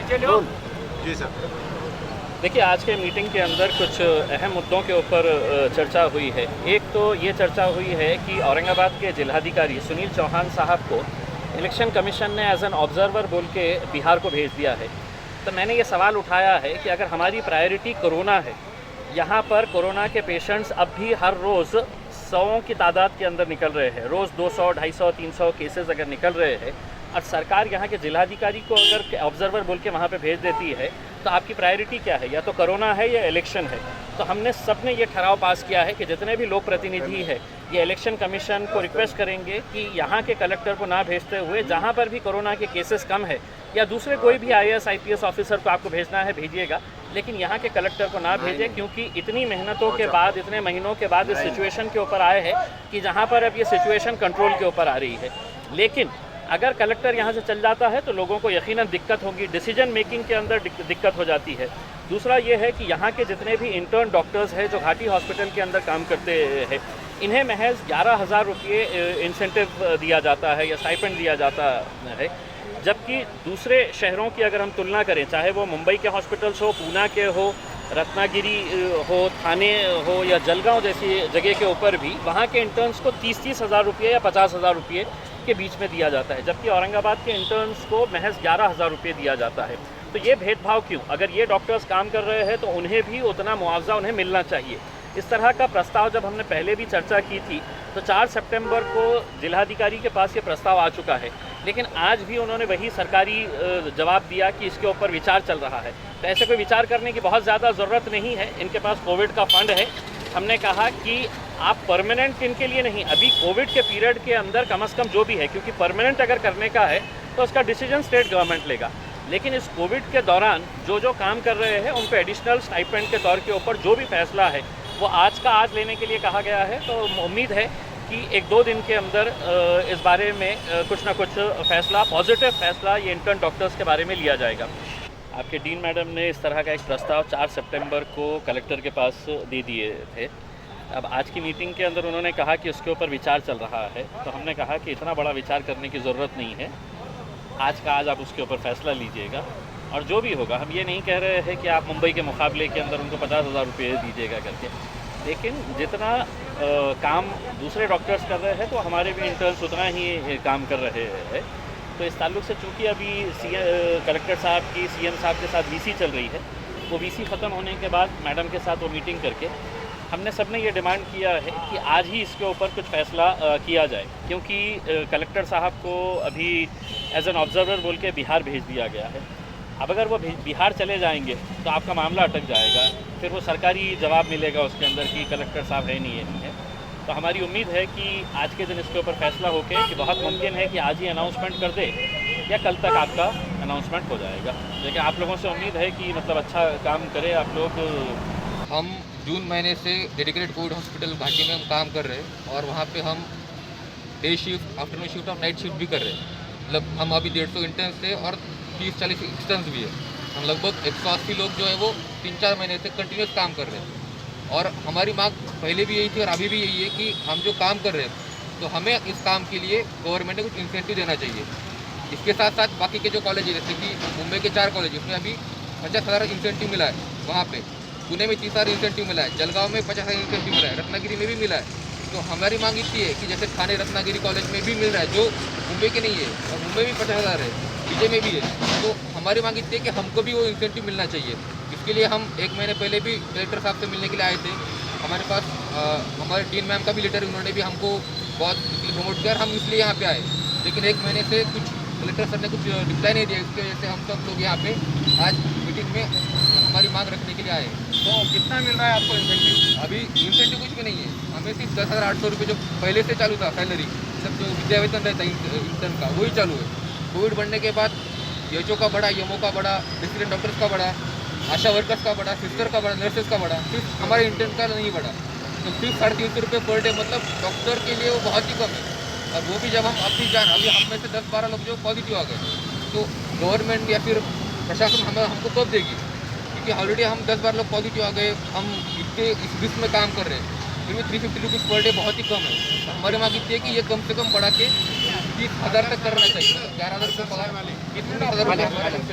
जी sir. देखिए, आज के मीटिंग के अंदर कुछ अहम मुद्दों के ऊपर चर्चा हुई है। एक तो ये चर्चा हुई है कि औरंगाबाद के जिलाधिकारी सुनील चौहान साहब को इलेक्शन कमीशन ने एज एन ऑब्जर्वर बोल के बिहार को भेज दिया है। तो मैंने ये सवाल उठाया है कि अगर हमारी प्रायोरिटी कोरोना है, यहाँ पर कोरोना के पेशेंट्स अब भी हर रोज़ सौों की तादाद के अंदर निकल रहे हैं, रोज़ 200, 250, 300 केसेस अगर निकल रहे हैं और सरकार यहाँ के जिलाधिकारी को अगर ऑब्जर्वर बोल के वहाँ पे भेज देती है, तो आपकी प्रायोरिटी क्या है? या तो कोरोना है या इलेक्शन है। तो हमने सब ने ये ठहराव पास किया है कि जितने भी लोक प्रतिनिधि है ये इलेक्शन कमीशन को रिक्वेस्ट करेंगे कि यहाँ के कलेक्टर को ना भेजते हुए जहाँ पर भी कोरोना के केसेस कम है या दूसरे कोई भी IAS IPS ऑफिसर को आपको भेजना है भेजिएगा, लेकिन यहाँ के कलेक्टर को ना भेजें, क्योंकि इतनी मेहनतों के बाद, इतने महीनों के बाद इस सिचुएशन के ऊपर आए हैं कि जहाँ पर अब ये सिचुएशन कंट्रोल के ऊपर आ रही है। लेकिन अगर कलेक्टर यहाँ से चल जाता है तो लोगों को यकीनन दिक्कत होगी, डिसीजन मेकिंग के अंदर दिक्कत हो जाती है। दूसरा ये है कि यहाँ के जितने भी इंटर्न डॉक्टर्स हैं जो घाटी हॉस्पिटल के अंदर काम करते हैं, इन्हें महज 11,000 रुपये इंसेंटिव दिया जाता है या स्टाइपेंड दिया जाता है, जबकि दूसरे शहरों की अगर हम तुलना करें, चाहे वो मुंबई के हॉस्पिटल्स हो, पूना के हो, रत्नागिरी हो, थाने हो या जलगांव जैसी जगह के ऊपर भी वहाँ के इंटर्न्स को 30-30 हज़ार रुपये या 50,000 रुपये के बीच में दिया जाता है, जबकि औरंगाबाद के इंटर्न्स को महज 11,000 रुपये दिया जाता है। तो ये भेदभाव क्यों? अगर ये डॉक्टर्स काम कर रहे हैं तो उन्हें भी उतना मुआवजा उन्हें मिलना चाहिए। इस तरह का प्रस्ताव जब हमने पहले भी चर्चा की थी तो 4 सितंबर को जिलाधिकारी के पास ये प्रस्ताव आ चुका है, लेकिन आज भी उन्होंने वही सरकारी जवाब दिया कि इसके ऊपर विचार चल रहा है। तो ऐसे कोई विचार करने की बहुत ज़्यादा ज़रूरत नहीं है, इनके पास कोविड का फंड है। हमने कहा कि आप परमानेंट इनके लिए नहीं, अभी कोविड के पीरियड के अंदर कम से कम जो भी है, क्योंकि परमानेंट अगर करने का है तो उसका डिसीजन स्टेट गवर्नमेंट लेगा, लेकिन इस कोविड के दौरान जो काम कर रहे हैं उन पर एडिशनल स्टाइपेंड के तौर के ऊपर जो भी फैसला है वो आज का आज लेने के लिए कहा गया है। तो उम्मीद है कि 1-2 दिन के अंदर इस बारे में कुछ ना कुछ फैसला, पॉजिटिव फैसला ये इंटर्न डॉक्टर्स के बारे में लिया जाएगा। आपके डीन मैडम ने इस तरह का एक प्रस्ताव 4 सितंबर को कलेक्टर के पास दे दिए थे। अब आज की मीटिंग के अंदर उन्होंने कहा कि उसके ऊपर विचार चल रहा है, तो हमने कहा कि इतना बड़ा विचार करने की ज़रूरत नहीं है, आज का आज आप उसके ऊपर फैसला लीजिएगा और जो भी होगा, हम ये नहीं कह रहे हैं कि आप मुंबई के मुकाबले के अंदर उनको 50,000 रुपये दीजिएगा करके, लेकिन जितना काम दूसरे डॉक्टर्स कर रहे हैं तो हमारे भी इंटर्न्स उतना ही काम कर रहे हैं। तो इस ताल्लुक से चूँकि अभी कलेक्टर साहब की CM साहब के साथ VC चल रही है, वो VC ख़त्म होने के बाद मैडम के साथ वो मीटिंग करके हमने सब ने ये डिमांड किया है कि आज ही इसके ऊपर कुछ फैसला किया जाए, क्योंकि कलेक्टर साहब को अभी एज एन ऑब्जर्वर बोल के बिहार भेज दिया गया है। अब अगर वो बिहार चले जाएंगे तो आपका मामला अटक जाएगा, फिर वो सरकारी जवाब मिलेगा उसके अंदर कि कलेक्टर साहब है नहीं है। तो हमारी उम्मीद है कि आज के दिन इसके ऊपर फैसला होकर कि बहुत मुमकिन है कि आज ही अनाउंसमेंट कर दे या कल तक आपका अनाउंसमेंट हो जाएगा। लेकिन आप लोगों से उम्मीद है कि मतलब अच्छा काम करें आप लोग। हम जून महीने से डेडिकेटेड कोविड हॉस्पिटल घाटी में हम काम कर रहे हैं और वहाँ पे हम डे शिफ्ट, आफ्टरनून शिफ्ट और नाइट शिफ्ट भी कर रहे हैं। मतलब हम अभी 150 इंटर्न्स थे और 30-40 एक्सटर्न्स भी है। हम लगभग 180 लोग जो है वो 3-4 महीने से कंटिन्यूस काम कर रहे हैं और हमारी मांग पहले भी यही थी और अभी भी यही है कि हम जो काम कर रहे हैं तो हमें इस काम के लिए गवर्नमेंट ने कुछ इंसेंटिव देना चाहिए। इसके साथ साथ बाकी के जो कॉलेज है, जैसे कि मुंबई के 4 कॉलेज, उसमें अभी 50,000 इंसेंटिव मिला है, वहाँ पे पुणे में 30,000 इंसेंटिव मिला है, जलगांव में 50,000 इंसेंटिव मिला है, रत्नागिरी में भी मिला है। तो हमारी मांग इतनी है कि जैसे थाने रत्नागिरी कॉलेज में भी मिल रहा है जो मुंबई के नहीं है, और मुंबई में 50,000 है, विजय में भी है, तो हमारी मांग इतनी है कि हमको भी वो इंसेंटिव मिलना चाहिए। इसके लिए हम 1 महीने पहले भी कलेक्टर साहब से मिलने के लिए आए थे। हमारे पास हमारे डीन मैम का भी लेटर, उन्होंने भी हमको बहुत प्रमोट किया, हम इसलिए यहाँ पे आए। लेकिन 1 महीने से कुछ कलेक्टर सर ने कुछ रिप्लाई नहीं दिया, इसकी वजह से हम सब लोग यहाँ पे आज मीटिंग में हमारी मांग रखने के लिए आए। तो कितना मिल रहा है आपको इंसेंटिव? अभी इंसेंटिव कुछ भी नहीं है, हमें सिर्फ 10,800 रुपये जो पहले से चालू था सैलरी, सब जो विद्या वेतन रहता है इंटर्न का, वही चालू है। कोविड बढ़ने के बाद HO का बढ़ा, YMO का बढ़ा, रेसिडेंट डॉक्टर्स का बढ़ा, आशा वर्कर्स का बढ़ा, सिस्टर का बढ़ा, नर्सेज का बढ़ा, सिर्फ हमारे इंटर्न का नहीं बढ़ा। तो सिर्फ 350 रुपये पर डे, मतलब डॉक्टर के लिए वो बहुत ही कम है। और वो भी जब हम अपनी जान, अभी हम में से 10-12 लोग जो पॉजिटिव आ गए, तो गवर्नमेंट या फिर प्रशासन हमको कब देगी? क्योंकि ऑलरेडी हम 10-12 लोग पॉजिटिव आ गए, हम इतने इस रिस्क में काम कर रहे हैं, फिर भी 350 रुपीज़ पर डे बहुत ही कम है। तो हमारी मांग इतनी है कि ये कम से कम बढ़ा के 30,000 तक करना चाहिए। 11,000 रुपये पगार वाले, 30,000 रुपये